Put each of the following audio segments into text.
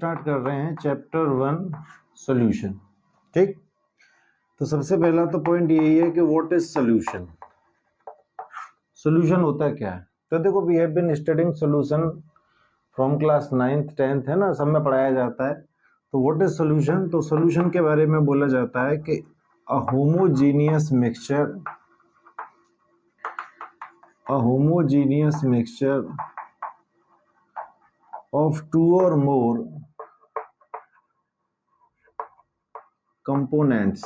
Start कर रहे हैं चैप्टर 1 सॉल्यूशन। ठीक, तो सबसे पहला तो पॉइंट यही है कि व्हाट इज सॉल्यूशन। सॉल्यूशन होता क्या है? तो देखो, we have been studying solution from class 9th 10th, है ना, सब में पढ़ाया जाता है। तो व्हाट इज सॉल्यूशन? तो सॉल्यूशन के बारे में बोला जाता है कि अ homogeneous mixture of two or more components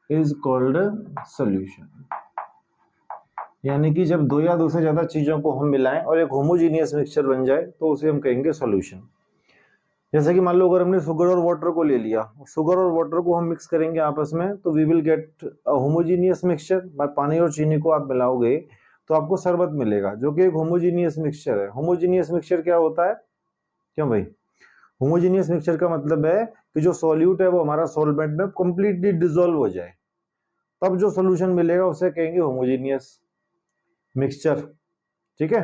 is called solution। यानी कि जब दो या दो से ज्यादा चीजों को हम मिलाएं और एक होमोजीनियस मिक्सचर बन जाए तो उसे हम कहेंगे सॉल्यूशन। जैसे कि मान लो अगर हमने शुगर और वाटर को ले लिया, शुगर और वाटर को हम मिक्स करेंगे आपस में तो we will get a homogeneous mixture. पानी और चीनी को आप मिलाओगे तो आपको शरबत मिलेगा जो कि एक होमोजीनियस मिक्सचर है। होमोजीनियस मिक्सचर क्या होता है? क्यों भाई? होमोजीनियस मिक्सचर का मतलब है कि जो सॉल्यूट है वो हमारा सॉल्वेंट में कंप्लीटली डिसॉल्व हो जाए, तब जो सॉल्यूशन मिलेगा उसे कहेंगे होमोजीनियस मिक्सचर। ठीक है,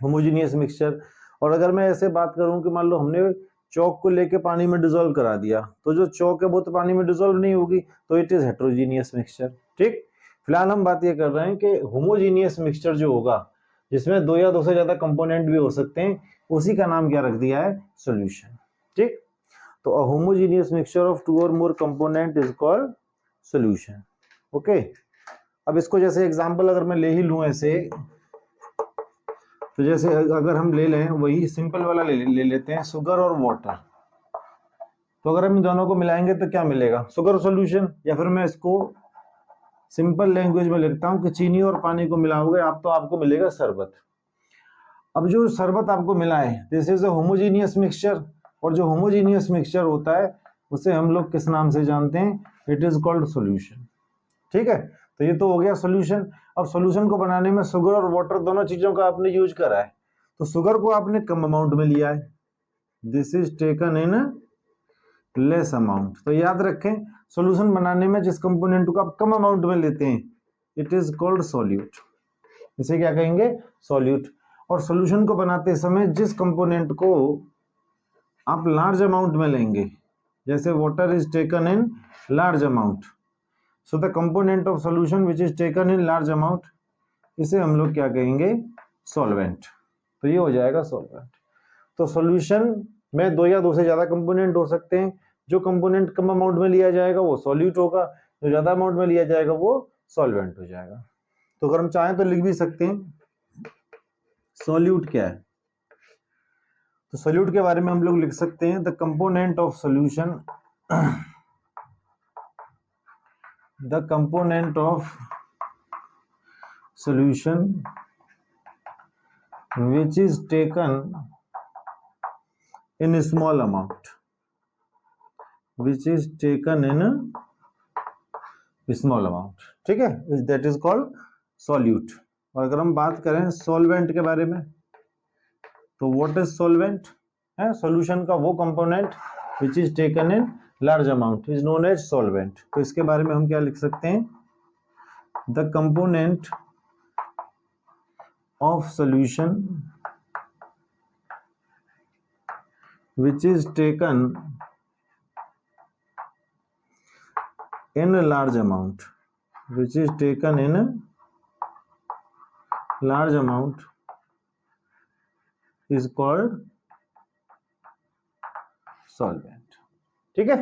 होमोजीनियस मिक्सचर। और अगर मैं ऐसे बात करूं कि मान लो हमने चौक को लेके पानी में डिसॉल्व करा दिया तो जो चौक है वो तो पानी में डिसॉल्व नहीं होगी, तो इट इज हेट्रोजीनियस मिक्सचर। ठीक, फिलहाल हम बात ये कर रहे हैं कि होमोजीनियस मिक्सचर जो होगा जिसमें दो या दो से ज्यादा कंपोनेंट भी हो सकते हैं, उसी का नाम क्या रख दिया है? सॉल्यूशन। ठीक, तो a homogeneous mixture of two और more component is called solution. Okay, अब इसको जैसे एग्जांपल अगर मैं ले ही लूं ऐसे, तो जैसे अगर हम ले लें वही सिंपल वाला ले लेते हैं, शुगर और वाटर। तो अगर हम इन दोनों को मिलाएंगे तो क्या मिलेगा? Sugar solution. या फिर मैं इसको सिंपल लैंग्वेज में लिखता हूं कि चीनी और पानी को मिलाओगे आप तो आपको मिलेगा शरबत। अब जो शरबत आपको मिला है this is a homogeneous mixture, और जो होमोजीनियस मिक्सचर होता है उसे हम लोग किस नाम से जानते हैं? It is called solution. ठीक है, तो ये तो हो गया सॉल्यूशन। अब सॉल्यूशन को बनाने में शुगर और वाटर दोनों चीजों का आपने यूज करा है, तो शुगर को आपने कम अमाउंट में लिया है, this is taken in less amount. तो याद रखें, सॉल्यूशन बनाने में जिस कंपोनेंट को आप कम अमाउंट में लेते हैं इट इज कॉल्ड सॉल्यूट। इसे क्या कहेंगे? सॉल्यूट। और सॉल्यूशन को बनाते समय जिस कंपोनेंट को आप लार्ज अमाउंट में लेंगे, जैसे water is taken in large amount, so the component of solution which is taken in large amount, इसे हम लोग क्या कहेंगे? सॉल्वेंट। तो ये हो जाएगा सॉल्वेंट। तो सॉल्यूशन में दो या दो से ज्यादा कंपोनेंट हो सकते हैं। जो कंपोनेंट कम अमाउंट में लिया जाएगा वो सॉल्यूट होगा, जो ज्यादा अमाउंट में लिया जाएगा वो सॉल्वेंट हो जाएगा। तो अगर हम चाहें तो लिख भी सकते हैं सॉल्यूट क्या है। तो सॉल्यूट के बारे में हम लोग लिख सकते हैं the component of solution, the component of solution which is taken in a small amount, which is taken in a small amount। ठीक है, that is called solute। और अगर हम बात करें solvent के बारे में तो what is solvent है? solution का वो component which is taken in large amount is known as solvent। तो इसके बारे में हम क्या लिख सकते हैं? the component of solution which is taken in a large amount, which is taken in a large amount is called solvent। ठीक है,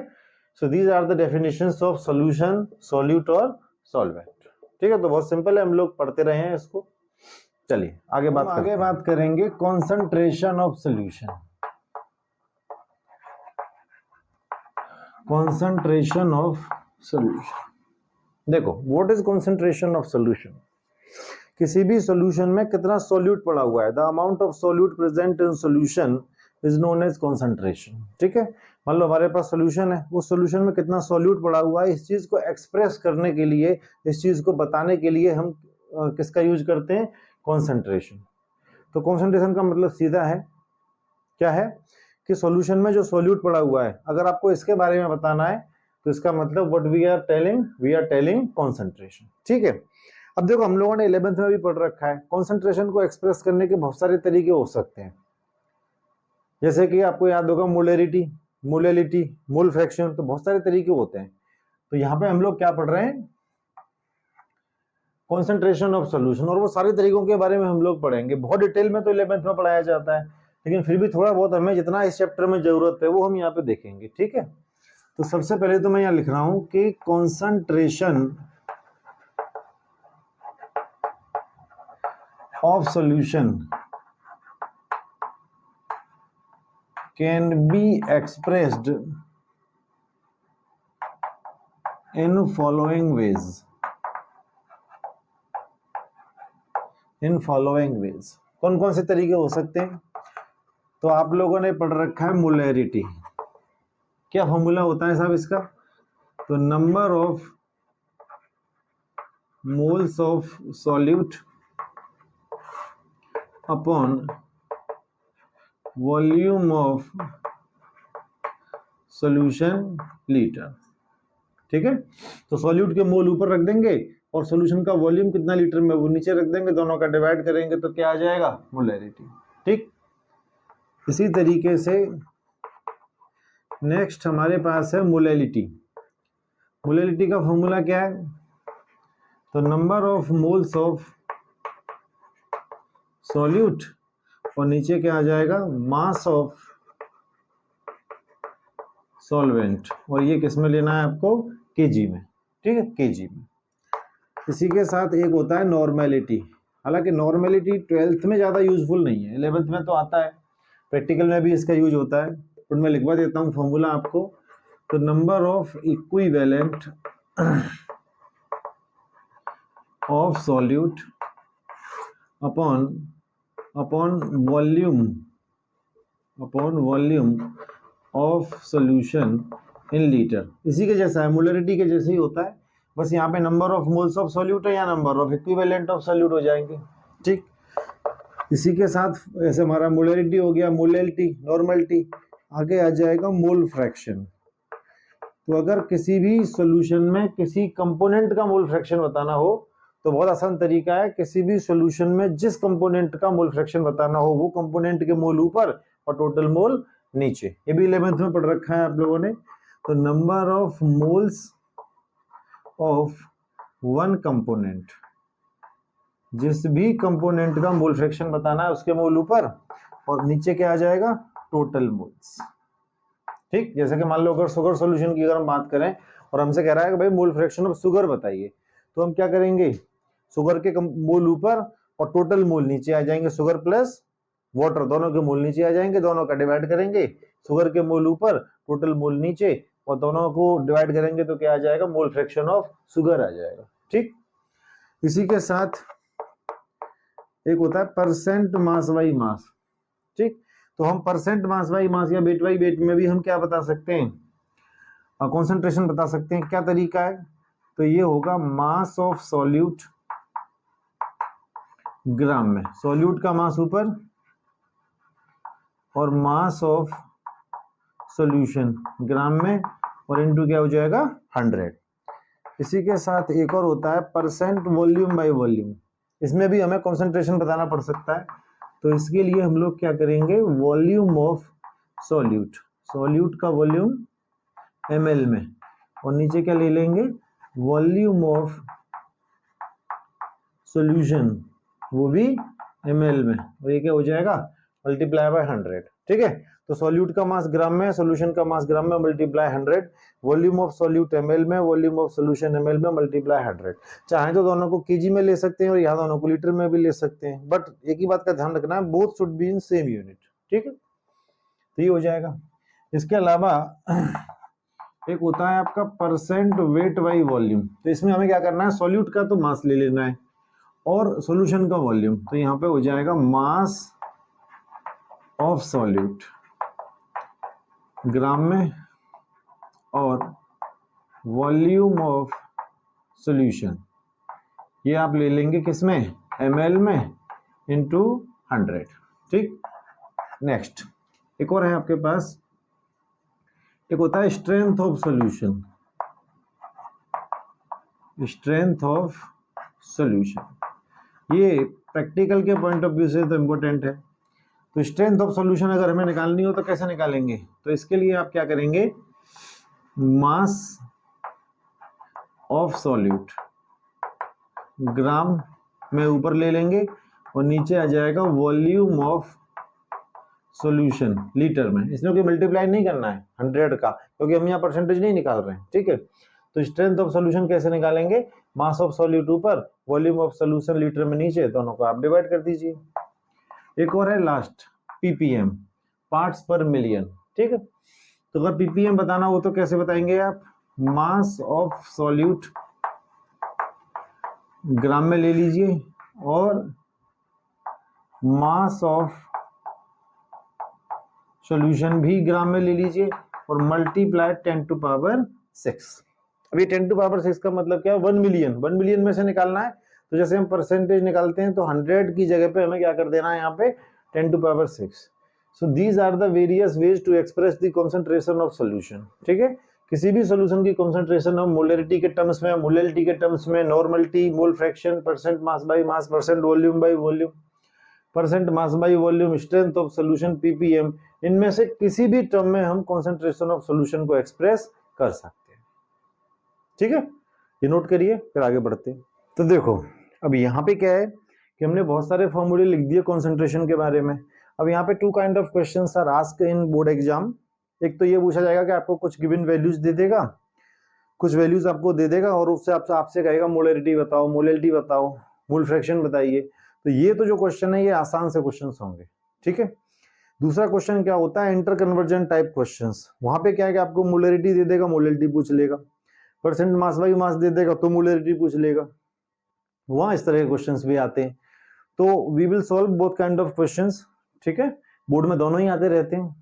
so these are the definitions of solution, solute और solvent। ठीक है, तो बहुत सिंपल है, हम लोग पढ़ते रहे हैं इसको। चलिए आगे बात करेंगे concentration of solution। concentration of solution, देखो what is concentration of solution। किसी भी सॉल्यूशन में कितना सॉल्यूट पड़ा हुआ है, the amount of solute present in solution is known as concentration। ठीक है, मान लो हमारे पास सॉल्यूशन है, उस सॉल्यूशन में कितना सॉल्यूट पड़ा हुआ है, इस चीज को एक्सप्रेस करने के लिए, इस चीज को बताने के लिए हम किसका यूज करते हैं? कॉन्सेंट्रेशन। तो कॉन्सेंट्रेशन का मतलब सीधा है, क्या है कि सॉल्यूशन में जो सॉल्यूट पड़ा हुआ है, अगर आपको इसके बारे में बताना है तो इसका मतलब what we are telling concentration. ठीक है, अब देखो हम लोगों ने 11th में भी पढ़ रखा है, कॉन्सेंट्रेशन को एक्सप्रेस करने के बहुत सारे तरीके हो सकते हैं। जैसे कि आपको याद होगा मोलैरिटी, मोलैलिटी, मोल फ्रैक्शन, तो बहुत सारे तरीके होते हैं। तो यहाँ पे हम लोग क्या पढ़ रहे हैं, कॉन्सेंट्रेशन ऑफ सोल्यूशन, और वो सारे तरीकों के बारे में हम लोग पढ़ेंगे। बहुत डिटेल में तो 11th में पढ़ाया जाता है, लेकिन फिर भी थोड़ा बहुत हमें जितना इस चैप्टर में जरूरत है वो हम यहाँ पे देखेंगे, ठीक है। तो सबसे पहले तो मैं यहाँ लिख रहा हूं कि concentration of solution can be expressed in following veg, in following veg. कौन कौन से तरीके हो सकते हैं? तो आप लोगों ने पढ़ रखा है मोलैरिटी, क्या फॉर्मूला होता है साहब इसका? तो number of moles of solute upon volume of solution litre, ठीक है। तो सॉल्यूट के मोल ऊपर रख देंगे और सॉल्यूशन का वॉल्यूम कितना लीटर में वो नीचे रख देंगे, दोनों का डिवाइड करेंगे तो क्या आ जाएगा, मोलैरिटी, ठीक। इसी तरीके से नेक्स्ट हमारे पास है मोलैलिटी। मोलैलिटी का फॉर्मूला क्या है? तो number of moles of solute और नीचे क्या आ जाएगा, मास ऑफ सॉल्वेंट, और ये किस में लेना है आपको, केजी में, ठीक है, केजी में। इसी के साथ एक होता है नॉर्मेलिटी। हालांकि नॉर्मेलिटी 12th में ज़्यादा यूजफुल नहीं है, 11th में तो आता है, प्रैक्टिकल में भी इसका यूज होता है, तो मैं लिखवा देता हूँ फॉर्मूला आपको। तो number of equivalent of solute upon volume of solution in litre, इसी के जैसा है, मोलैरिटी के जैसे ही होता है, बस यहाँ पे number of moles of solute है या number of equivalent of solute हो जाएंगे, ठीक। इसी के साथ ऐसे हमारा मोलैरिटी हो गया, मोलैलिटी, नॉर्मलिटी, आगे आ जाएगा मोल फ्रैक्शन। तो अगर किसी भी सॉल्यूशन में किसी कंपोनेंट का मोल फ्रैक्शन बताना हो तो बहुत आसान तरीका है, किसी भी सॉल्यूशन में जिस कंपोनेंट का मोल फ्रैक्शन बताना हो वो कंपोनेंट के मोल ऊपर और टोटल मोल नीचे। ये भी 11th में पढ़ रखा है आप लोगों ने। तो number of moles of one component, जिस भी कंपोनेंट का मोल फ्रैक्शन बताना है उसके मोल ऊपर और नीचे क्या आ जाएगा, टोटल मोल्स, ठीक। जैसे कि मान लो अगर शुगर सॉल्यूशन की अगर हम बात करें और हमसे कह रहा है कि भाई मोल फ्रैक्शन ऑफ शुगर बताइए, तो हम क्या करेंगे, शुगर के मोल ऊपर और टोटल मोल नीचे आ जाएंगे, शुगर प्लस वाटर दोनों के मोल नीचे आ जाएंगे, दोनों का डिवाइड करेंगे, शुगर के मोल ऊपर टोटल मोल नीचे, और दोनों को डिवाइड करेंगे तो क्या आ जाएगा, मोल फ्रैक्शन ऑफ शुगर आ जाएगा, ठीक। इसी के साथ एक होता है परसेंट मास बाई मास, ठीक। तो हम परसेंट मास बाई मास या वेट बाई वेट में भी हम क्या बता सकते हैं, कॉन्सेंट्रेशन बता सकते हैं। क्या तरीका है, तो ये होगा मास ऑफ सॉल्यूट ग्राम में, सॉल्यूट का मास ऊपर और मास ऑफ सॉल्यूशन ग्राम में, और इनटू क्या हो जाएगा, 100। इसी के साथ एक और होता है परसेंट वॉल्यूम बाय वॉल्यूम, इसमें भी हमें कॉन्सेंट्रेशन बताना पड़ सकता है। तो इसके लिए हम लोग क्या करेंगे, वॉल्यूम ऑफ सॉल्यूट, सॉल्यूट का वॉल्यूम ml में, और नीचे क्या ले लेंगे, वॉल्यूम ऑफ सॉल्यूशन वो भी ml में, और ये क्या हो जाएगा, मल्टीप्लाई बाय 100, ठीक है। तो सॉल्यूट का मास ग्राम में, सॉल्यूशन का मास ग्राम में, multiply 100, volume of solute ml में, वॉल्यूम ऑफ सॉल्यूशन ml में, मल्टीप्लाई 100। चाहे तो दोनों को केजी में ले सकते हैं और यहाँ दोनों को लीटर में भी ले सकते हैं, बट एक ही बात का ध्यान रखना है, both should be in same unit, ठीक है। तो ये हो जाएगा। इसके अलावा एक होता है आपका परसेंट वेट बाई वॉल्यूम, तो इसमें हमें क्या करना है, सॉल्यूट का तो मास ले लेना है और सॉल्यूशन का वॉल्यूम, तो यहाँ पे हो जाएगा मास ऑफ सॉल्यूट ग्राम में और वॉल्यूम ऑफ सॉल्यूशन ये आप ले लेंगे किसमें, ml में, इंटू 100, ठीक। नेक्स्ट एक और है आपके पास, एक होता है strength of solution, strength of solution, ये प्रैक्टिकल के पॉइंट ऑफ व्यू से तो इंपॉर्टेंट है। तो स्ट्रेंथ ऑफ सॉल्यूशन अगर हमें निकालनी हो तो कैसे निकालेंगे? तो इसके लिए आप क्या करेंगे, मास ऑफ सॉल्यूट ग्राम में ऊपर ले लेंगे और नीचे आ जाएगा वॉल्यूम ऑफ सॉल्यूशन लीटर में। इसमें कोई मल्टीप्लाई नहीं करना है 100 का, क्योंकि हम यहाँ परसेंटेज नहीं निकाल रहे हैं, ठीक है। तो स्ट्रेंथ ऑफ सॉल्यूशन कैसे निकालेंगे, मास ऑफ सॉल्यूट ऊपर, वॉल्यूम ऑफ सॉल्यूशन लीटर में नीचे, दोनों को आप डिवाइड कर दीजिए। एक और है लास्ट, पीपीएम, पार्ट्स पर मिलियन, ठीक है। तो अगर पीपीएम बताना हो तो कैसे बताएंगे आप, मास ऑफ सॉल्यूट ग्राम में ले लीजिए और मास ऑफ सॉल्यूशन भी ग्राम में ले लीजिए और मल्टीप्लाई 10 टू पावर 6। अब ये 10 टू पावर 6 का मतलब क्या है, 1 मिलियन, 1 मिलियन में से निकालना है। तो जैसे हम परसेंटेज निकालते हैं तो 100 की जगह पे हमें क्या कर देना है यहाँ पे 10 to power 6। So these are the various ways to express the concentration of solution, ठीक है। किसी भी सॉल्यूशन की कंसंट्रेशन हम मोलरिटी के टर्म्स में, मोलरिटी के टर्म्स में, normality, mole fraction, percent mass by mass, percent volume by volume, percent mass by volume, strength of solution, ppm, इनमें से किसी भी टर्म में हम कंसंट्रेशन ऑफ सॉल्यूशन को एक्सप्रेस कर सकते हैं, ठीक है। ये नोट करिए, फिर आगे बढ़ते हैं। तो देखो अब यहाँ पे क्या है कि हमने बहुत सारे फॉर्मूले लिख दिए कंसंट्रेशन के बारे में। अब यहाँ पे 2 kind of questions are asked in board exam. एक तो ये पूछा जाएगा कि आपको कुछ गिवन वैल्यूज दे देगा, कुछ वैल्यूज आपको दे देगा और उससे आपसे कहेगा मोलरिटी बताओ, मोलरिटी बताओ, मोल फ्रैक्शन बताइए। तो ये तो जो क्वेश्चन है ये आसान से क्वेश्चन होंगे, ठीक है। दूसरा क्वेश्चन क्या होता है, इंटर कन्वर्जन टाइप क्वेश्चंस। वहां पे क्या है कि आपको मोलरिटी दे देगा, मोलरिटी पूछ लेगा, परसेंट मास बाई मास दे देगा तो मोलरिटी पूछ लेगा। वहां इस तरह के क्वेश्चंस भी आते हैं। तो we will solve both kind of questions, ठीक है। बोर्ड में दोनों ही आते रहते हैं,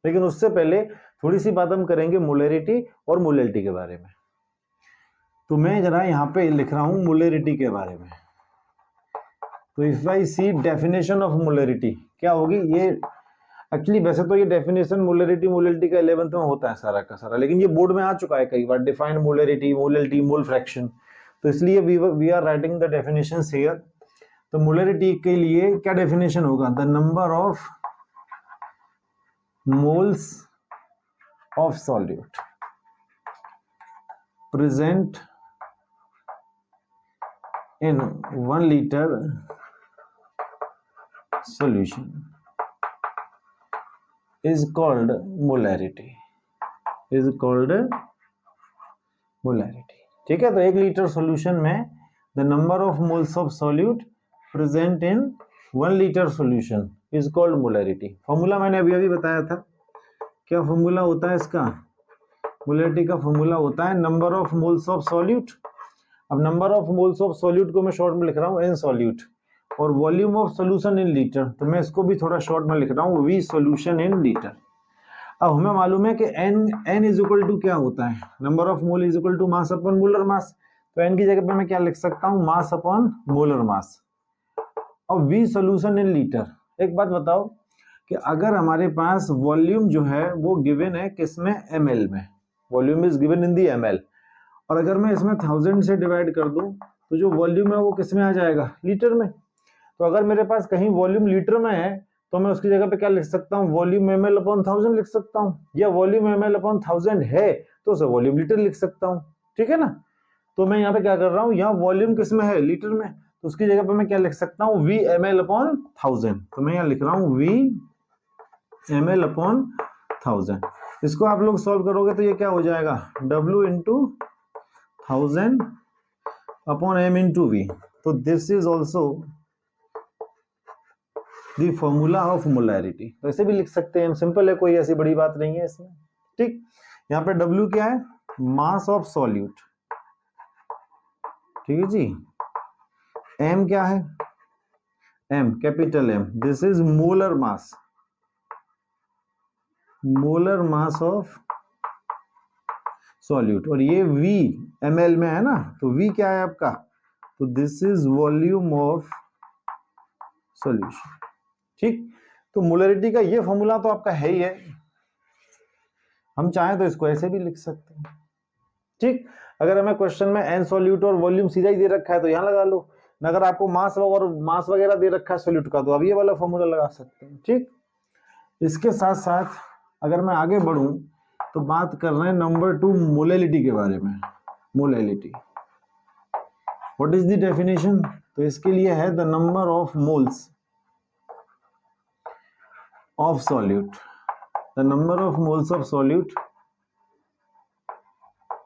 लेकिन उससे पहले थोड़ी सी बात हम करेंगे मोलरिटी और मोलरिटी के बारे में। तो मैं जरा यहाँ पे लिख रहा हूं मोलरिटी के बारे में। तो if I see definition of molarity क्या होगी, ये एक्चुअली वैसे तो ये डेफिनेशन मोलरिटी मोलरिटी का 11th में होता है सारा का सारा, लेकिन ये बोर्ड में आ चुका है कई बार, define molarity, molarity, mole fraction. तो इसलिए we are writing the definitions here. तो मोलरिटी के लिए क्या डेफिनेशन होगा, the number of moles of solute present in 1 litre solution is called molarity, is called molarity, ठीक है। तो 1 लीटर सॉल्यूशन में the number of moles of solute present in 1 litre solution is called molarity. Formula मैंने अभी अभी बताया था, क्या फॉर्मूला होता है इसका, मोलरिटी का फॉर्मूला होता है number of moles of solute. अब number of moles of solute को मैं शॉर्ट में लिख रहा हूँ एन सॉल्यूट, और volume of solution in litre, तो मैं इसको भी थोड़ा शॉर्ट में लिख रहा हूँ वी सॉल्यूशन इन लीटर। अब हमें मालूम है कि n इज इक्वल टू क्या होता है, number of mole is equal to mass upon molar mass. तो n की जगह पे मैं क्या लिख सकता हूँ, मास अपॉन मोलर मास। अब वी सॉल्यूशन इन लीटर, एक बात बताओ कि अगर हमारे पास वॉल्यूम जो है वो गिवन है किसमें, ml में, volume is given in the ml, और अगर मैं इसमें 1000 से डिवाइड कर दूं तो जो वॉल्यूम है वो किसमें आ जाएगा, लीटर में। तो अगर मेरे पास कहीं वॉल्यूम लीटर में है तो मैं उसकी जगह पे क्या लिख सकता हूँ, वॉल्यूम ml अपॉन 1000 लिख सकता हूँ, या वॉल्यूम ml अपॉन 1000 है तो उसे वॉल्यूम लीटर लिख सकता हूँ, ठीक है ना। तो मैं यहाँ पे क्या कर रहा हूँ, यहाँ वॉल्यूम किसमें है, लीटर में, तो उसकी जगह पे मैं क्या लिख सकता हूँ, वी ml अपॉन 1000। तो मैं यहाँ लिख रहा हूँ वी ml अपॉन 1000। इसको आप लोग सॉल्व करोगे तो ये क्या हो जाएगा, W into 1000 upon m into V. तो this is also the formula of molarity. वैसे भी लिख सकते हैं हम, सिंपल है, कोई ऐसी बड़ी बात नहीं है इसमें, ठीक। यहाँ पे W क्या है, मास ऑफ सॉल्यूट, ठीक है जी। M क्या है, M capital M, this is molar mass, molar mass of solute, और ये V ml में है ना, तो V क्या है आपका, तो this is volume of solution, ठीक। तो मोलरिटी का ये फॉर्मूला तो आपका है ही है, हम चाहें तो इसको ऐसे भी लिख सकते हैं, ठीक। अगर हमें क्वेश्चन में n सॉल्यूट और वॉल्यूम सीधा ही दे रखा है तो यहां लगा लो, अगर आपको मास वगैरह दे रखा है सोल्यूट का तो आप ये वाला फॉर्मूला लगा सकते हैं। ठीक, इसके साथ साथ अगर मैं आगे बढ़ूं तो बात कर रहे हैं नंबर 2 मोलैलिटी के बारे में। Molality, what is the definition? तो इसके लिए है the number of moles of solute, the number of moles of solute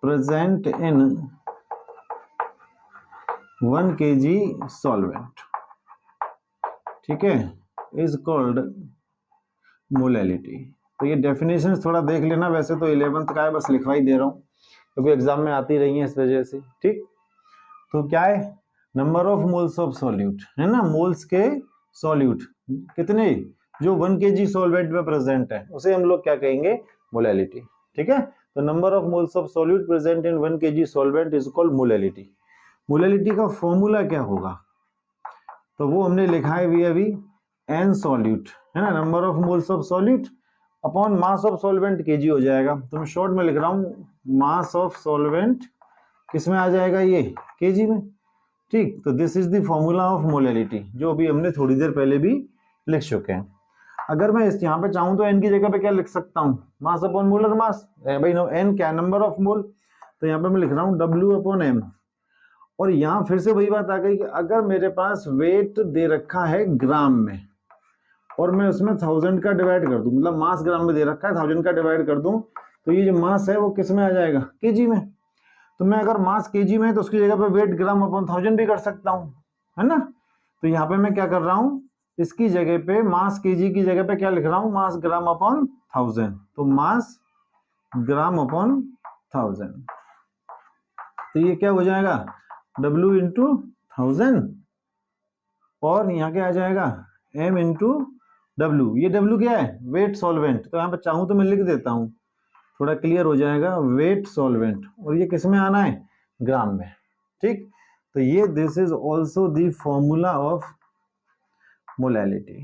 present in 1 kg solvent, ठीक है, इज कॉल्ड मोलैलिटी। तो ये डेफिनेशन थोड़ा देख लेना, वैसे तो 11th का है, बस लिखवाई दे रहा हूँ क्योंकि एग्जाम में आती रही है इस वजह से। ठीक, तो क्या है? Number of moles of solute, है ना, मोल्स के सॉल्यूट कितने, जो 1 kg सॉल्वेंट में प्रेजेंट है, उसे हम लोग क्या कहेंगे? मोलैलिटी। ठीक है, तो number of moles of solute present in 1 kg solvent is called molality. Molality का फॉर्मूला क्या होगा? तो वो हमने लिखा है अभी एन सॉल्यूट, है ना, number of moles of solute upon mass of solvent KG हो जाएगा। तो मैं शॉर्ट में लिख रहा हूँ मास ऑफ सॉल्वेंट किस में आ जाएगा? ये केजी में। ठीक, तो this is the formula of molality, जो अभी हमने थोड़ी देर पहले भी लिख चुके हैं। अगर मैं इस यहाँ पे चाहूँ तो एन की जगह पे क्या लिख सकता हूँ? मास अपॉन मोलर मास। भाई नो, एन क्या? नंबर ऑफ मोल। तो यहाँ पे मैं लिख रहा हूँ डब्ल्यू अपॉन एम। और यहाँ फिर से वही बात आ गई कि अगर मेरे पास वेट दे रखा है ग्राम में और मैं उसमें 1000 का डिवाइड कर दूं, मतलब मास ग्राम में दे रखा है, 1000 का डिवाइड कर दूं, तो ये जो मास है वो किस में आ जाएगा? केजी में। तो मैं अगर मास केजी में है तो उसकी जगह पे वेट ग्राम अपॉन 1000 भी कर सकता हूँ, है ना। तो यहाँ पे मैं क्या कर रहा हूँ? इसकी जगह पे मास केजी की जगह पे क्या लिख रहा हूँ? मास ग्राम अपॉन 1000। तो मास ग्राम अपॉन 1000, तो ये क्या हो जाएगा? W इंटू 1000 और यहाँ क्या आ जाएगा? M into W। ये W क्या है? Weight solvent. तो यहाँ पे चाहूँ तो मैं लिख देता हूँ, थोड़ा क्लियर हो जाएगा। वेट सॉल्वेंट, और ये किस में आना है? ग्राम में। ठीक, तो ये this is also the formula of molality.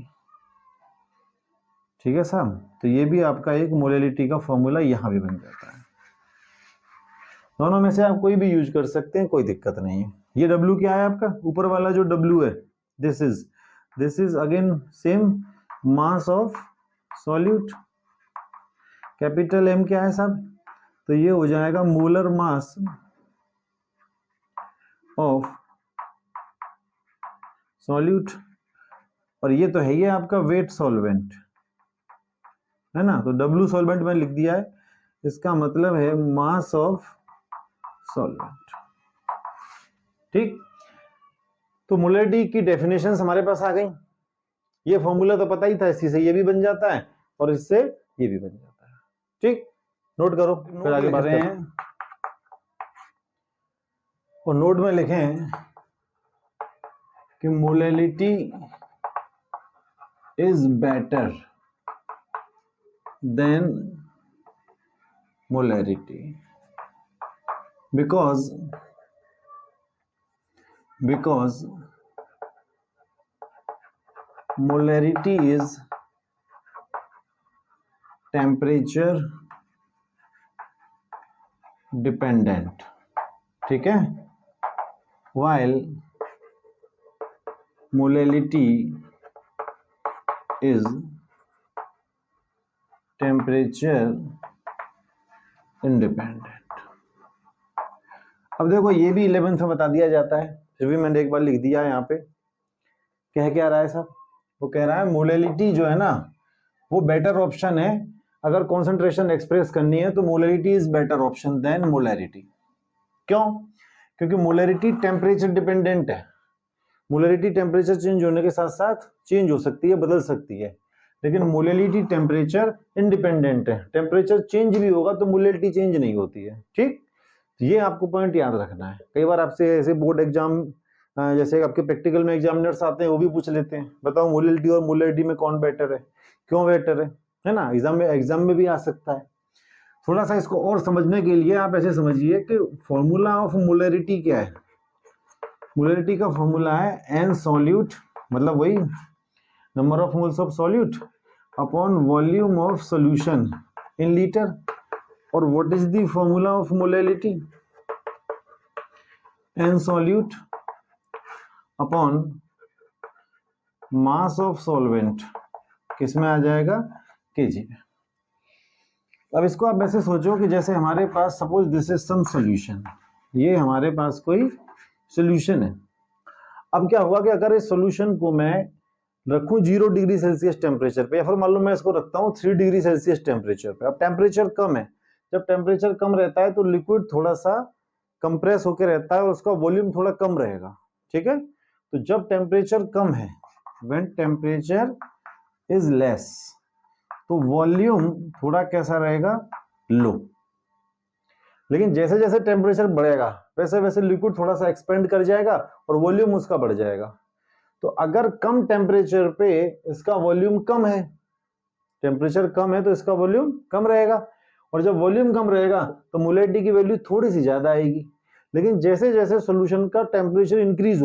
ठीक है साहब, तो ये भी आपका एक मोलैलिटी का फॉर्मूला यहाँ भी बन जाता है। दोनों में से आप कोई भी यूज कर सकते हैं, कोई दिक्कत नहीं है। ये W क्या है आपका? ऊपर वाला जो W है, this is again same mass of solute. Capital M क्या है साहब? तो ये हो जाएगा मोलर मास ऑफ सॉल्यूट, और ये तो है ये आपका वेट सॉल्वेंट, है ना। तो W सॉल्वेंट में लिख दिया है, इसका मतलब है मास ऑफ सॉल्वेंट। ठीक, तो मोलैलिटी की डेफिनेशन हमारे पास आ गई। ये फॉर्मूला तो पता ही था, इसी से ये भी बन जाता है और इससे ये भी बन जाता है। ठीक, नोट करो, फिर आगे बढ़ रहे हैं। और नोट में लिखें कि molality is better than molarity because molarity is temperature dependent, ठीक है, while molality is temperature independent। अब देखो ये भी 11th में बता दिया जाता है, फिर भी मैंने एक बार लिख दिया है यहाँ पे। क्या रहा है साहब? वो कह रहा है मोलैलिटी जो है ना वो बेटर ऑप्शन है, अगर कॉन्सेंट्रेशन एक्सप्रेस करनी है तो molality is better option than molarity. क्यों? क्योंकि मोलैरिटी टेम्परेचर डिपेंडेंट है। मोलैरिटी टेम्परेचर चेंज होने के साथ साथ चेंज हो सकती है, बदल सकती है, लेकिन मोलैलिटी टेम्परेचर इंडिपेंडेंट है। टेम्परेचर चेंज भी होगा तो मोलैलिटी चेंज नहीं होती है। ठीक, ये आपको पॉइंट याद रखना है। कई बार आपसे ऐसे बोर्ड एग्जाम जैसे आपके प्रैक्टिकल में एग्जामिनर्स आते हैं, वो भी पूछ लेते हैं, बताओ मोलैलिटी और मोलैरिटी में कौन बेटर है, क्यों बेटर है ना। एग्जाम में भी आ सकता है। थोड़ा सा इसको और समझने के लिए आप ऐसे समझिए कि फॉर्मूला ऑफ मोलैरिटी क्या है। मोलैरिटी का फॉर्मूला है एन सॉल्यूट, मतलब वही number of moles of solute upon volume of solution in litre. और what is the formula of molality? N solute upon mass of solvent किस में आ जाएगा, केजी में। अब इसको आप ऐसे सोचो कि जैसे हमारे पास suppose this is some solution, ये हमारे पास कोई सॉल्यूशन है। अब क्या होगा कि अगर इस सॉल्यूशन को मैं रखूं 0 डिग्री सेल्सियस टेम्परेचर पे, या फिर मान लो मैं इसको रखता हूं 3 डिग्री सेल्सियस टेम्परेचर पे। अब टेम्परेचर कम है, जब टेम्परेचर कम रहता है तो लिक्विड थोड़ा सा कंप्रेस होकर रहता है और उसका वॉल्यूम थोड़ा कम रहेगा, ठीक है। तो जब टेम्परेचर कम है, व्हेन टेम्परेचर इज लेस, तो वॉल्यूम थोड़ा कैसा रहेगा, लो। लेकिन जैसे जैसे टेम्परेचर बढ़ेगा वैसे वैसे लिक्विड थोड़ा सा एक्सपेंड कर जाएगा और वॉल्यूम उसका बढ़ जाएगा। तो अगर कम टेम्परेचर पे इसका वॉल्यूम कम है, टेम्परेचर कम है तो इसका वॉल्यूम कम रहेगा, और जब वॉल्यूम कम रहेगा तो मोलेरिटी की वैल्यू थोड़ी सी ज्यादा आएगी। लेकिन जैसे जैसे सॉल्यूशन का टेम्परेचर इंक्रीज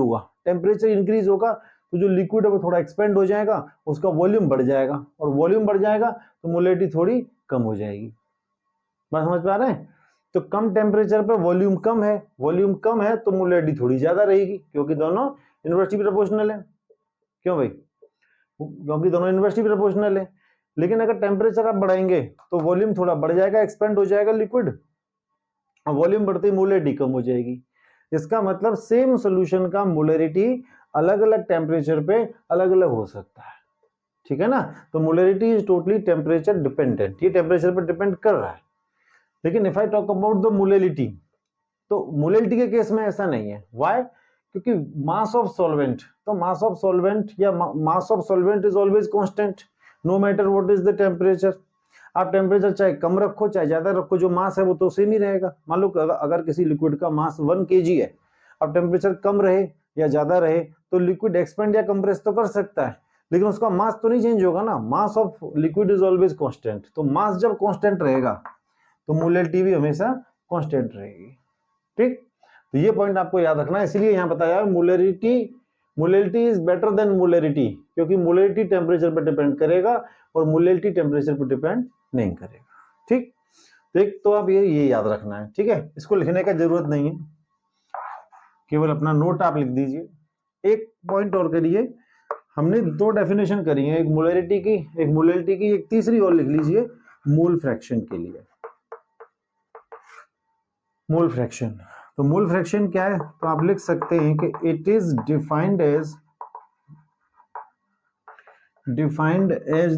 होगा तो जो लिक्विड है वो थोड़ा एक्सपेंड हो जाएगा, उसका वॉल्यूम बढ़ जाएगा, और वॉल्यूम बढ़ जाएगा तो मोलेरिटी थोड़ी कम हो जाएगी। बात समझ पा रहे हैं? तो कम टेम्परेचर पे वॉल्यूम कम है तो मोलेरिटी थोड़ी ज्यादा रहेगी, क्योंकि दोनों इन्वर्सली प्रोपोर्शनल है। क्यों भाई? क्योंकि दोनों इन्वर्सली प्रोपोर्शनल है। लेकिन अगर टेम्परेचर आप बढ़ाएंगे तो वॉल्यूम थोड़ा बढ़ जाएगा, एक्सपेंड हो जाएगा लिक्विड, और वॉल्यूम बढ़ते ही मोलेरिटी कम हो जाएगी। इसका मतलब सेम सॉल्यूशन का मोलेरिटी अलग अलग टेम्परेचर पे अलग अलग हो सकता है, ठीक है ना। तो molarity is totally temperature dependent, ये टेम्परेचर पर डिपेंड कर रहा है। लेकिन if I talk about the molarity, तो मोलेरिटी के केस में ऐसा नहीं है। व्हाई? क्योंकि मास ऑफ सॉल्वेंट, तो मास ऑफ सॉल्वेंट या mass of solvent is always constant no matter what is the temperature. आप टेम्परेचर चाहे कम रखो चाहे ज्यादा रखो, जो मास है वो तो सेम ही रहेगा। मान लो अगर किसी लिक्विड का मास 1 kg है, अब टेम्परेचर कम रहे या ज्यादा रहे तो लिक्विड एक्सपेंड या कंप्रेस तो कर सकता है, लेकिन उसका मास तो नहीं चेंज होगा ना। Mass of liquid is always constant, तो मास जब कांस्टेंट रहेगा तो मोलेरिटी भी हमेशा कांस्टेंट रहेगी, ठीक। तो ये पॉइंट आपको याद रखना है, इसलिए यहां बताया मोलेरिटी इज बेटर देन मोलेरिटी, क्योंकि मोलेरिटी टेम्परेचर पर डिपेंड करेगा और मोलेरिटी टेम्परेचर पर डिपेंड नहीं करेगा, ठीक। तो एक तो आप ये याद रखना है, ठीक है। इसको लिखने का जरूरत नहीं है, केवल अपना नोट आप लिख दीजिए। एक पॉइंट और करिए, हमने 2 डेफिनेशन करी है, एक मोलेरिटी की, एक तीसरी और लिख लीजिए मोल फ्रैक्शन के लिए। मोल फ्रैक्शन, तो मोल फ्रैक्शन क्या है? तो आप लिख सकते हैं कि it is defined as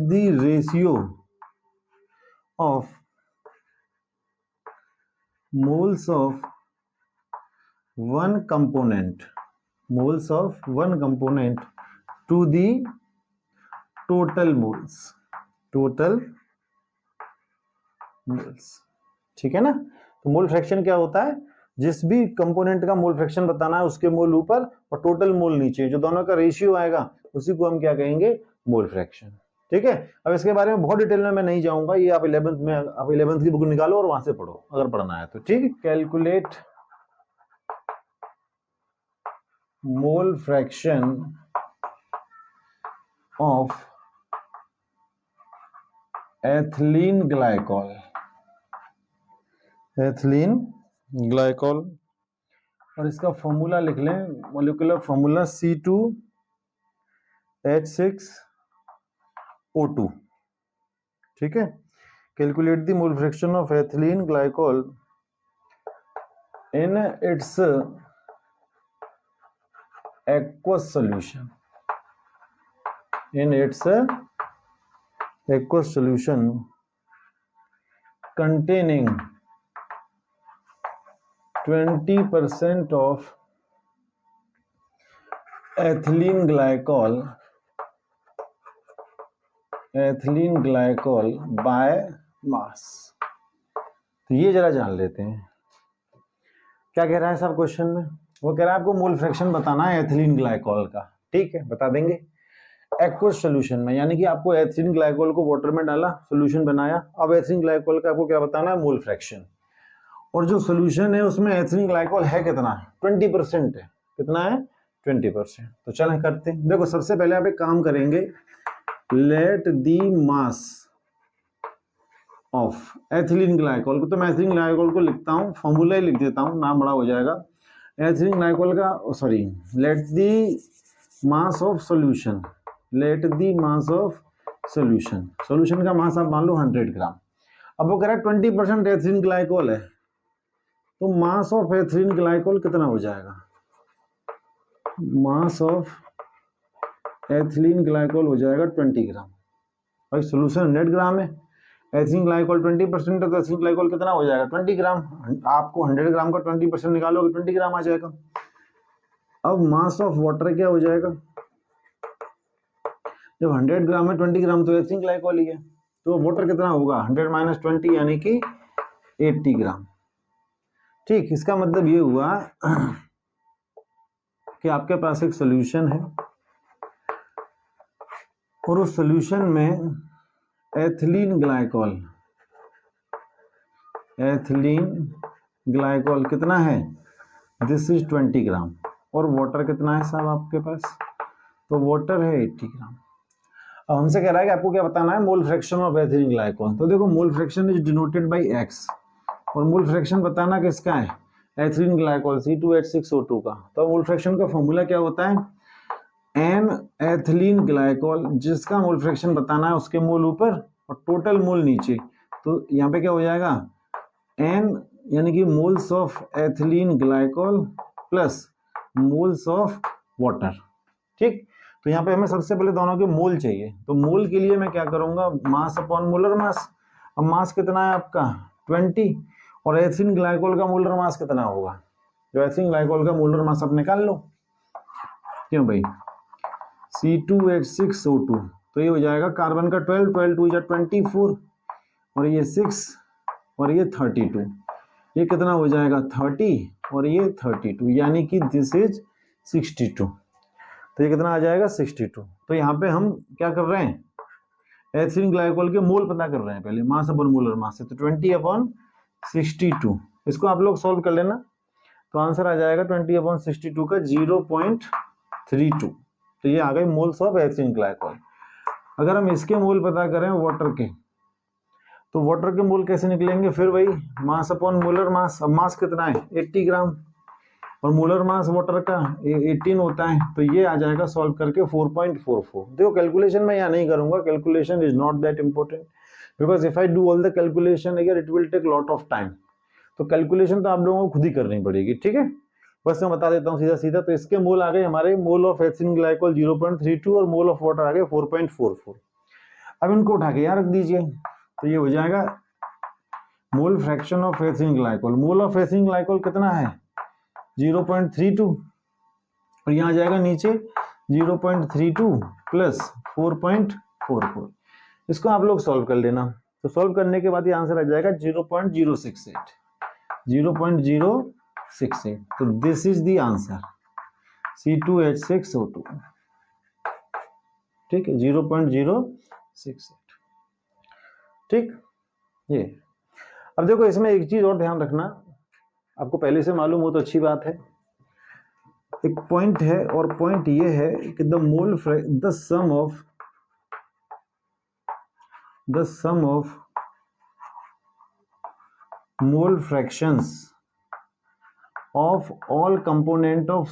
the ratio of moles of one component to the total moles, ठीक है ना। तो मोल फ्रैक्शन क्या होता है? जिस भी कंपोनेंट का मोल फ्रैक्शन बताना है उसके मोल ऊपर और टोटल मोल नीचे, जो दोनों का रेशियो आएगा उसी को हम क्या कहेंगे? मोल फ्रैक्शन, ठीक है। अब इसके बारे में बहुत डिटेल में मैं नहीं जाऊंगा, ये आप 11th की बुक निकालो और वहां से पढ़ो अगर पढ़ना है तो, ठीक। Calculate mole fraction of ethylene glycol, और इसका फॉर्मूला लिख लें, मॉलिक्यूलर फॉर्मूला C2H6O2, ठीक है। Calculate the mole fraction of ethylene glycol in its aqueous solution containing 20% of ethylene glycol by mass। तो ये जरा जान लेते हैं क्या कह रहा है साहब क्वेश्चन में। वो कह रहा है आपको मोल फ्रैक्शन बताना है एथिलीन ग्लाइकॉल का, ठीक है, बता देंगे। एक्वस सॉल्यूशन में, यानी कि आपको एथिलीन ग्लाइकॉल को वाटर में डाला, सॉल्यूशन बनाया, अब एथिलीन ग्लाइकॉल का आपको क्या बताना है? Mole fraction. और जो सॉल्यूशन है उसमें एथिलीन ग्लाइकॉल है कितना? 20% है। कितना है? 20%। तो चलें करते हैं। देखो सबसे पहले आप एक काम करेंगे, let the mass of ethylene glycol को, तो मैं एथिलीन ग्लाइकॉल को लिखता हूं, फॉर्मूला ही लिख देता हूं, नाम बड़ा हो जाएगा। एथिलीन ग्लाइकोल का, sorry, let the mass of solution, let the mass of solution, solution का मास आप मान लो 100 ग्राम। अब वो कह रहा है 20% एथिलीन ग्लाइकोल है, तो मास ऑफ एथिलीन ग्लाइकोल कितना हो जाएगा? मास ऑफ एथिलीन ग्लाइकोल हो जाएगा 20 ग्राम। भाई सोल्यूशन 100 ग्राम है, एथिलीन ग्लाइकोल 20% है, तो एथिलीन ग्लाइकोल कितना हो जाएगा? 20 ग्राम। आपको 100 ग्राम का 20% निकालोगे 20 ग्राम आ जाएगा। अब मास ऑफ वाटर क्या हो जाएगा? जब 100 ग्राम है 20 ग्राम तो एथिलीन ग्लाइकोल ही है, तो वाटर कितना होगा? 100 माइनस 20 यानी कि 80 ग्राम। ठीक, इसका मतलब ये हुआ कि आपके पास एक सोल्यूशन है और उस सोल्यूशन में एथिलीन ग्लाइकोल कितना है? दिस इज 20 ग्राम। और वाटर कितना है साहब आपके पास? तो वाटर है 80 ग्राम। अब हमसे कह रहा है कि आपको क्या बताना है? मोल फ्रैक्शन ऑफ एथिलीन ग्लाइकोल। तो देखो, mole fraction is denoted by x, और मोल फ्रैक्शन बताना किसका है? एथिलीन ग्लाइकोल C2H6O2 का। तो मोल फ्रैक्शन का फॉर्मूला क्या होता है? एन एथिलीन ग्लाइकोल, जिसका मोल फ्रैक्शन बताना है उसके मोल ऊपर और टोटल मोल नीचे। तो यहाँ पे क्या हो जाएगा? एन यानी कि moles of ethylene glycol plus moles of water. ठीक, तो यहाँ पे हमें सबसे पहले दोनों के मोल चाहिए। तो मोल के लिए मैं क्या करूंगा? मास अपॉन मोलर मास। अब मास कितना है आपका? 20, और एथिलीन ग्लाइकोल का मोलर मास कितना होगा? तो एथिलीन ग्लाइकोल का मोलर मास आप निकाल लो। क्यों भाई? C2H6O2, तो ये हो जाएगा कार्बन का 12, 12 2 24, और ये 6 और ये 32, ये कितना हो जाएगा? 30 और ये 32, यानी कि दिस इज 62। तो ये कितना आ जाएगा? 62। तो यहाँ पे हम क्या कर रहे हैं? एथिलीन ग्लाइकोल के मोल पता कर रहे हैं पहले, मास अपॉन मोलर मास से। तो 20/62, इसको आप लोग सॉल्व कर लेना, तो आंसर आ जाएगा 20/62 का 0.32। तो ये आ गए मोल्स ऑफ एथिलीन ग्लाइकोल। अगर हम इसके मोल पता करें वाटर के, तो वाटर के मोल कैसे निकलेंगे? फिर वही मास अपॉन मोलर मास। अब मास कितना है? 80 ग्राम, और मोलर मास वाटर का 18 होता है, तो ये आ जाएगा सॉल्व करके 4.44। देखो, कैलकुलेशन मैं यहाँ नहीं करूंगा, calculation is not that important, because if I do all the calculation अगर it will take lot of time. तो कैलकुलेशन तो आप लोगों को खुद ही करनी पड़ेगी। ठीक है, बस मैं बता देता हूँ सीधा सीधा। तो इसके मोल आ गए हमारे, मोल ऑफ एथिलीन ग्लाइकोल 0.32 और मोल ऑफ वाटर आ गए 4.44। अब इनको उठा के यहाँ रख दीजिए, तो ये हो जाएगा मोल fraction of ethylene glycol. Mole of ethylene glycol कितना है? 0.32, और यहाँ जाएगा नीचे 0.32 प्लस 4.44। इसको आप लोग सॉल्व कर लेना। तो सॉल्व करने के बाद ये आंसर आ जाएगा 0.068, 0.068। तो this is the answer, C2H6O2। ठीक है, 0.068। ठीक, ये। अब देखो, इसमें एक चीज और ध्यान रखना, आपको पहले से मालूम हो तो अच्छी बात है। एक पॉइंट है, और पॉइंट ये है कि the sum of mole fractions of all components of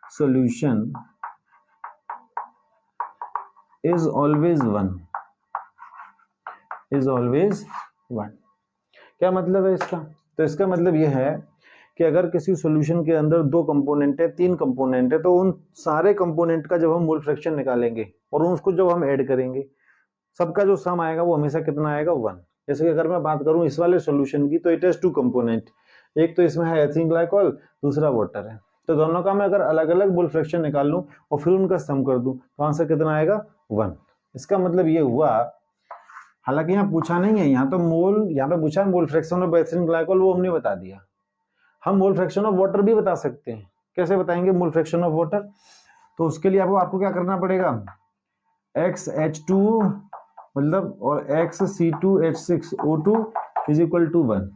solution is always 1। क्या मतलब है इसका? तो इसका मतलब यह है कि अगर किसी सॉल्यूशन के अंदर 2 कंपोनेंट है, 3 कंपोनेंट है, तो उन सारे कंपोनेंट का जब हम मोल फ्रैक्शन निकालेंगे और उसको जब हम ऐड करेंगे, सबका जो सम आएगा वो हमेशा कितना आएगा? 1। जैसे कि अगर मैं बात करूं इस वाले सॉल्यूशन की, तो इट हैज 2 कंपोनेंट, एक तो इसमें है एथिलीन ग्लाइकोल, दूसरा वाटर है। तो दोनों का मैं अगर अलग अलग मोल फ्रैक्शन निकाल लूं और फिर उनका सम कर दूं, तो आंसर कितना आएगा? 1। इसका मतलब ये हुआ, हालांकि यहाँ पूछा नहीं है, यहाँ पे पूछा है मोल फ्रैक्शन ऑफ एथिलीन ग्लाइकोल, वो हमने बता दिया। हम मोल फ्रैक्शन ऑफ वाटर भी बता सकते हैं। कैसे बताएंगे मोल फ्रैक्शन ऑफ वाटर? तो उसके लिए आपको क्या करना पड़ेगा? XH2 मतलब, और XC2H6O2 इज इक्वल टू 1,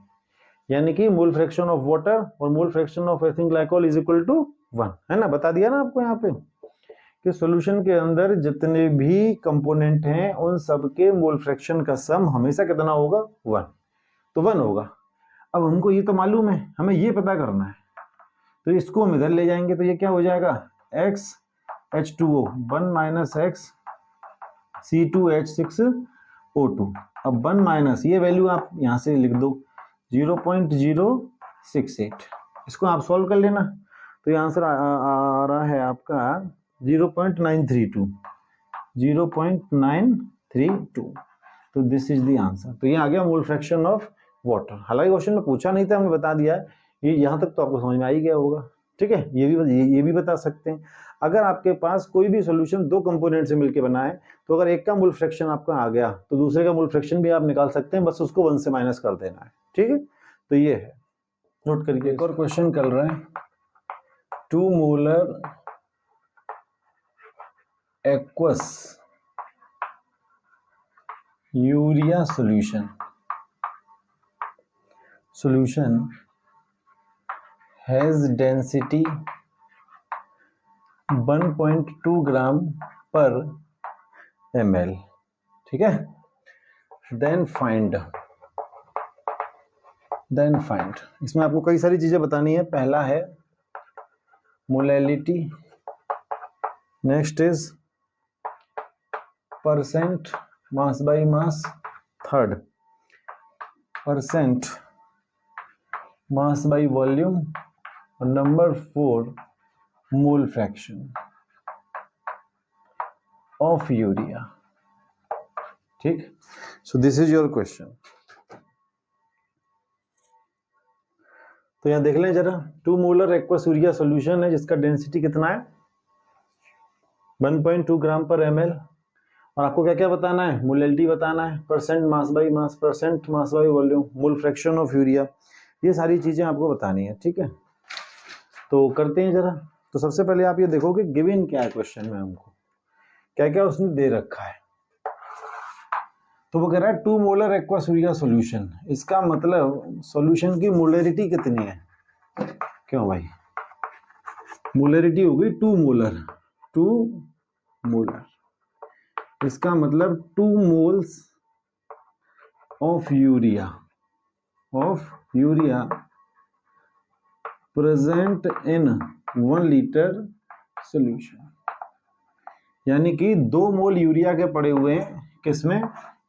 यानी कि मोल फ्रैक्शन ऑफ वाटर और mole fraction of ethylene glycol is equal to 1, है ना? बता दिया ना आपको यहाँ पे कि सॉल्यूशन के अंदर जितने भी कंपोनेंट हैं उन सब के मोल फ्रैक्शन का सम हमेशा कितना होगा? 1। तो 1 होगा। अब हमको ये तो मालूम है, हमें ये पता करना है, तो इसको हम इधर ले जाएंगे तो ये क्या हो जाएगा, x H2O 1 minus x C2H6O2। अब 1 माइनस ये वैल्यू आप यहाँ से लिख दो 0.068, इसको आप सॉल्व कर लेना, तो ये आंसर आ रहा है आपका 0.932। तो दिस इज द आंसर। तो ये आ गया मोल फ्रैक्शन ऑफ वाटर। हालांकि क्वेश्चन में पूछा नहीं था, हमने बता दिया है, ये यहाँ तक तो आपको समझ में आ ही गया होगा। ठीक है, ये भी बता सकते हैं, अगर आपके पास कोई भी सॉल्यूशन दो कंपोनेंट से मिलकर बना है, तो अगर एक का मोल फ्रैक्शन आपका आ गया तो दूसरे का मोल फ्रैक्शन भी आप निकाल सकते हैं, बस उसको 1 से माइनस कर देना है। ठीक है, तो ये है, नोट करके। एक और क्वेश्चन कर रहे हैं, 2 molar aqueous urea solution has density 1.2 ग्राम पर ml। ठीक है, then find इसमें आपको कई सारी चीजें बतानी है। पहला है molality, next is percent mass by mass, third percent mass by volume, और number 4 mole fraction of urea. ठीक, so this is your question. तो यहां देख लें जरा, 2 मोलर एक्वस यूरिया सॉल्यूशन है जिसका डेंसिटी कितना है 1.2 ग्राम पर ml, और आपको क्या क्या बताना है, मोलैलिटी बताना है, percent mass by mass, percent mass by volume, mole fraction of urea, ये सारी चीजें आपको बतानी है। ठीक है, तो करते हैं जरा। तो सबसे पहले आप ये देखो कि गिवन क्या है क्वेश्चन में, हमको क्या क्या उसने दे रखा है। तो वो कह रहा है 2 मोलर एक्वस यूरिया सॉल्यूशन, इसका मतलब सॉल्यूशन की मोलरिटी कितनी है। क्यों भाई, मोलरिटी हो गई 2 मोलर, इसका मतलब 2 moles of urea present in 1 litre solution, यानी कि 2 मोल यूरिया के पड़े हुए हैं किसमें,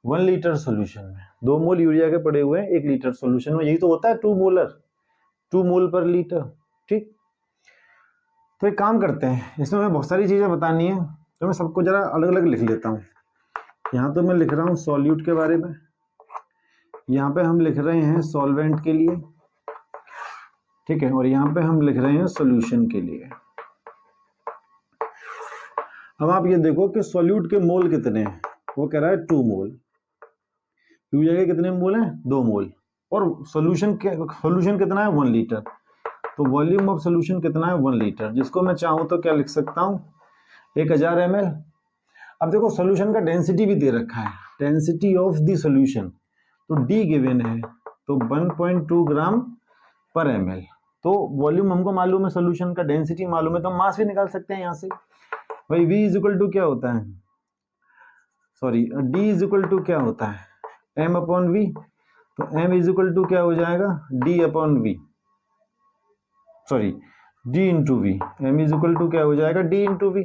1 लीटर सॉल्यूशन में। 2 मोल यूरिया के पड़े हुए हैं 1 लीटर सॉल्यूशन में, यही तो होता है 2 मोल पर लीटर। ठीक, तो एक काम करते हैं, इसमें मैं बहुत सारी चीजें बतानी है, तो मैं सबको जरा अलग अलग लिख लेता हूँ। यहाँ तो मैं लिख रहा हूँ सॉल्यूट के बारे में, यहाँ पे हम लिख रहे हैं सॉल्वेंट के लिए, ठीक है, और यहाँ पे हम लिख रहे हैं सॉल्यूशन के लिए। अब आप ये देखो कि सॉल्यूट के मोल कितने हैं, वो कह रहा है 2 मोल, यूरिया के कितने मोल हैं 2 मोल, और सॉल्यूशन कितना है 1 लीटर, तो वॉल्यूम ऑफ सॉल्यूशन कितना है 1 लीटर, जिसको मैं चाहूँ तो क्या लिख सकता हूँ 1000 ml। अब देखो सॉल्यूशन का डेंसिटी भी दे रखा है, डेंसिटी ऑफ द सॉल्यूशन, तो D गिवन है, तो 1.2 ग्राम पर ml। तो वॉल्यूम हमको मालूम है, सॉल्यूशन का डेंसिटी मालूम है, तो मास भी निकाल सकते हैं यहाँ से। भाई V इज इक्वल टू क्या होता है, sorry D is equal to क्या होता है M अपॉन V, तो M इज इक्वल टू क्या हो जाएगा D upon V, sorry D into V, M is equal to क्या हो जाएगा D इंटू V,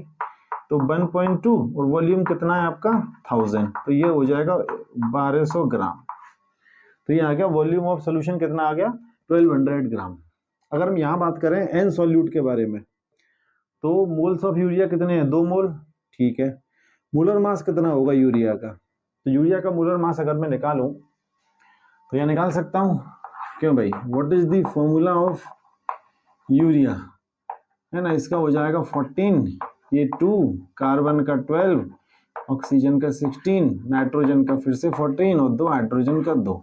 तो 1.2 और वॉल्यूम कितना है आपका 1000, तो ये हो जाएगा 1200 ग्राम। तो ये आ गया वॉल्यूम ऑफ सॉल्यूशन कितना आ गया 1200 ग्राम। अगर हम यहाँ बात करें एन सॉल्यूट के बारे में, तो मोल्स ऑफ यूरिया कितने हैं 2 मोल, ठीक है, मोलर मास कितना होगा यूरिया का, तो यूरिया का मोलर मास अगर मैं निकालूं तो यह निकाल सकता हूं। क्यों भाई, what is the formula of urea, है ना, इसका हो जाएगा 14, ये 2, कार्बन का 12, ऑक्सीजन का 16, नाइट्रोजन का फिर से 14 और 2 हाइड्रोजन का 2,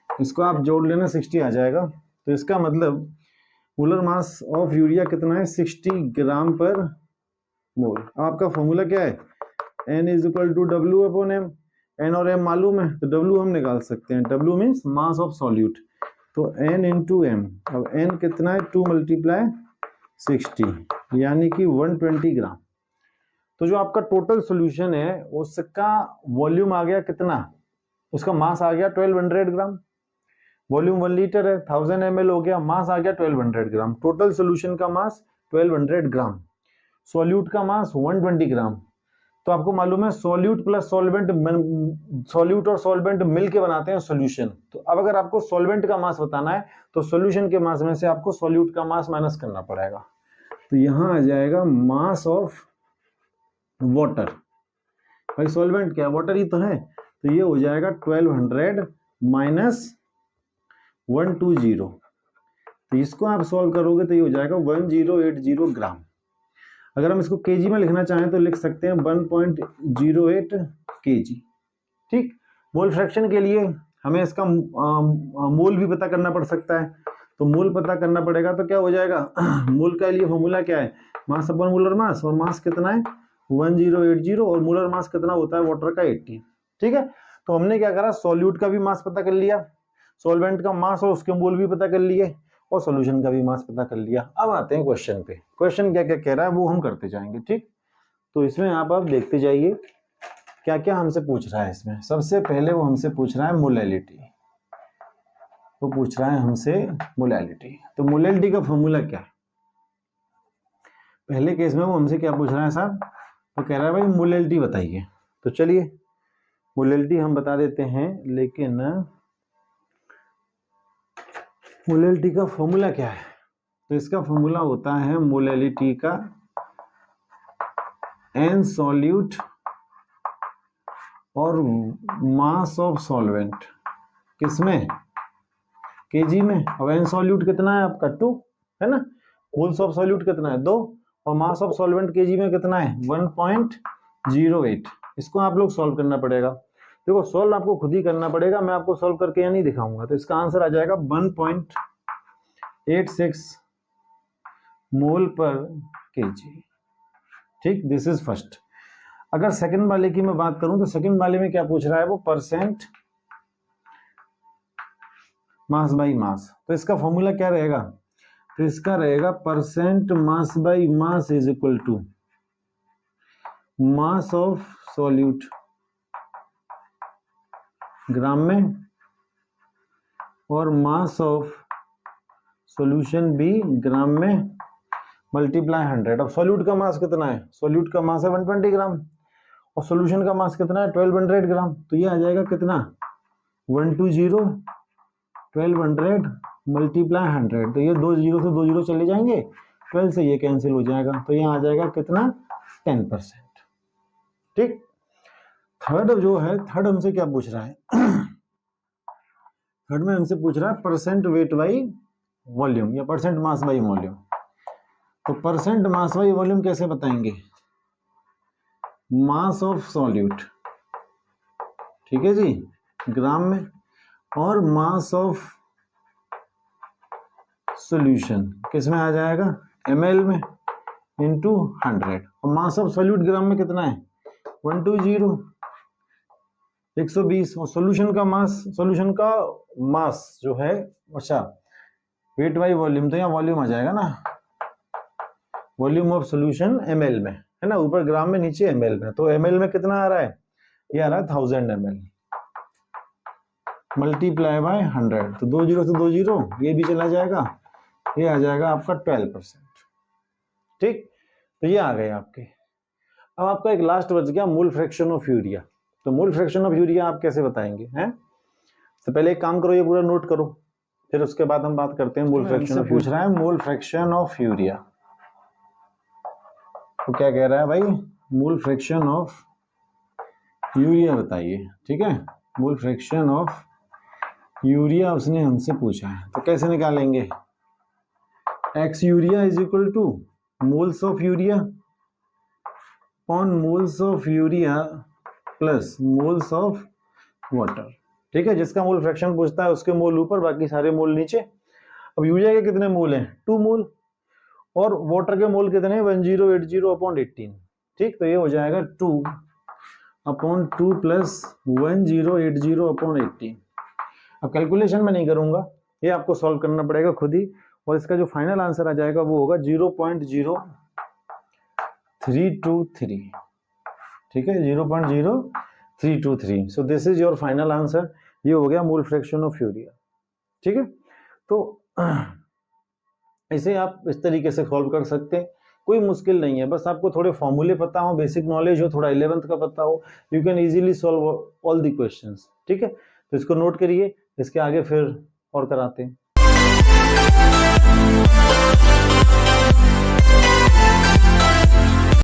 इसको आप जोड़ लेना 60 आ जाएगा। तो इसका मतलब मोलर मास ऑफ यूरिया कितना है 60 ग्राम पर मोल। आपका फॉर्मूला क्या है N is equal to W upon M, N और M मालूम है तो W हम निकाल सकते हैं, W means mass of solute, तो N इंटू M। अब N कितना है 2 मल्टीप्लाई 60 यानी कि 120 ग्राम। तो जो आपका टोटल सॉल्यूशन है उसका वॉल्यूम आ गया कितना, उसका मास आ गया 1200 ग्राम। वॉल्यूम 1 लीटर है, 1000 ml हो गया, मास आ गया 1200 ग्राम, टोटल सोल्यूशन का मास 1200 ग्राम, सॉल्यूट का मास 120 ग्राम। तो आपको मालूम है सॉल्यूट प्लस सॉल्वेंट, सॉल्यूट और सॉल्वेंट मिलके बनाते हैं सॉल्यूशन। तो अब अगर आपको सॉल्वेंट का मास बताना है तो सॉल्यूशन के मास में से आपको सॉल्यूट का मास माइनस करना पड़ेगा। तो यहां आ जाएगा मास ऑफ वाटर, भाई सॉल्वेंट क्या वाटर ही तो है, तो ये हो जाएगा 1200 माइनस 120। तो इसको आप सॉल्व करोगे तो ये हो जाएगा 1080 ग्राम। अगर हम इसको केजी में लिखना चाहें तो लिख सकते हैं 1.08 केजी। ठीक, मोल फ्रैक्शन के लिए हमें इसका मोल भी पता करना पड़ सकता है, तो मोल पता करना पड़ेगा तो क्या हो जाएगा मोल का लिए फॉर्मूला क्या है, मास अपन मोलर मास, और मास कितना है 1080 और मोलर मास कितना होता है वाटर का 80। ठीक है, तो हमने क्या करा, सॉल्यूट का भी मास पता कर लिया, सॉल्वेंट का मास और उसके मोल भी पता कर लिए, और सॉल्यूशन का भी मास पता कर लिया। अब आते हैं क्वेश्चन पे, क्वेश्चन क्या क्या कह रहा है वो हम करते जाएंगे। ठीक, तो इसमें आप देखते जाइए क्या क्या हमसे पूछ रहा है। इसमें सबसे पहले वो हमसे पूछ रहा है मोलैलिटी, वो पूछ रहा है हमसे मोलैलिटी। तो मोलैलिटी का फॉर्मूला क्या है, पहले केस में वो हमसे क्या पूछ रहा है साहब, वो कह रहा है भाई मोलैलिटी बताइए। तो चलिए मोलैलिटी हम बता देते हैं, लेकिन मोलैलिटी का फॉर्मूला क्या है, तो इसका फॉर्मूला होता है मोलैलिटी का एन सॉल्यूट और मास ऑफ सॉल्वेंट, किसमें, केजी में। अब एन सॉल्यूट कितना है आपका 2 है ना, मोल्स ऑफ सॉल्यूट कितना है 2, और मास ऑफ सॉल्वेंट केजी में कितना है 1.08। इसको आप लोग सॉल्व करना पड़ेगा। देखो सॉल्व आपको खुद ही करना पड़ेगा, मैं आपको सॉल्व करके यहाँ नहीं दिखाऊंगा। तो इसका आंसर आ जाएगा 1.86 मोल पर केजी। ठीक, दिस इज फर्स्ट। अगर सेकंड वाले की मैं बात करूं तो सेकंड वाले में क्या पूछ रहा है वो, परसेंट मास बाई मास। तो इसका फॉर्मूला क्या रहेगा, तो इसका रहेगा percent mass by mass is equal to mass of solute gram में और मास ऑफ सॉल्यूशन भी ग्राम में मल्टीप्लाई 100। अब सॉल्यूट का मास कितना है, सॉल्यूट का मास है 120 ग्राम और सॉल्यूशन का मास कितना है 1200 ग्राम। तो ये आ जाएगा कितना 120 1200 मल्टीप्लाई 100। तो ये 2 जीरो से 2 जीरो चले जाएंगे, 12 से ये कैंसिल हो जाएगा, तो यहाँ आ जाएगा कितना 10%। ठीक, थर्ड जो है, थर्ड हमसे क्या पूछ रहा है थर्ड में हमसे पूछ रहा है परसेंट वेट बाई वॉल्यूम या परसेंट मास बाई वॉल्यूम। तो परसेंट मास बाई वॉल्यूम कैसे बताएंगे, मास ऑफ सॉल्यूट, ठीक है जी, ग्राम में, और मास ऑफ सॉल्यूशन किस में आ जाएगा ml में इंटू 100। और मास ऑफ सॉल्यूट ग्राम में कितना है 120 120, और सॉल्यूशन का मास जो है, अच्छा वेट बाई वॉल्यूम, तो यहाँ वॉल्यूम आ जाएगा ना, वॉल्यूम ऑफ सॉल्यूशन ml में है ना, ऊपर ग्राम में नीचे ml में। तो ml में कितना आ रहा है, ये आ रहा है 1000 ml मल्टीप्लाई बाय 100। तो 2 जीरो से 2 जीरो ये भी चला जाएगा, ये आ जाएगा आपका 12%। ठीक, तो ये आ गए आपके। अब आपका एक लास्ट बच गया मोल फ्रैक्शन ऑफ यूरिया। तो मोल फ्रैक्शन ऑफ यूरिया आप कैसे बताएंगे हैं, तो पहले एक काम करो, ये पूरा नोट करो, फिर उसके बाद हम बात करते हैं मोल फ्रैक्शन ऑफ। पूछ रहा है मोल फ्रैक्शन ऑफ यूरिया, तो क्या कह रहा है भाई, मोल फ्रैक्शन ऑफ यूरिया बताइए। ठीक है, मोल फ्रैक्शन ऑफ यूरिया उसने हमसे पूछा है, तो कैसे निकालेंगे, x urea is equal two moles of urea on moles of urea plus moles of water. ठीक है, जिसका मोल फ्रैक्शन पूछता है उसके मोल ऊपर, बाकी सारे मोल नीचे। अब यूरिया के कितने मोल हैं 2 मोल, और वाटर के मोल कितने 1080/18। ठीक, तो ये हो जाएगा 2/2 प्लस 1080/18। अब कैलकुलेशन में नहीं करूंगा, ये आपको सॉल्व करना पड़ेगा खुद ही, और इसका जो फाइनल आंसर आ जाएगा वो होगा 0.0323। ठीक है, 0.0323। सो this is your final answer. ये हो गया मोल फ्रैक्शन ऑफ यूरिया। ठीक है, तो इसे आप इस तरीके से सॉल्व कर सकते हैं, कोई मुश्किल नहीं है, बस आपको थोड़े फॉर्मूले पता हो, बेसिक नॉलेज हो, थोड़ा 11th का पता हो, you can easily solve all the questions. ठीक है, तो इसको नोट करिए, इसके आगे फिर और कराते हैं।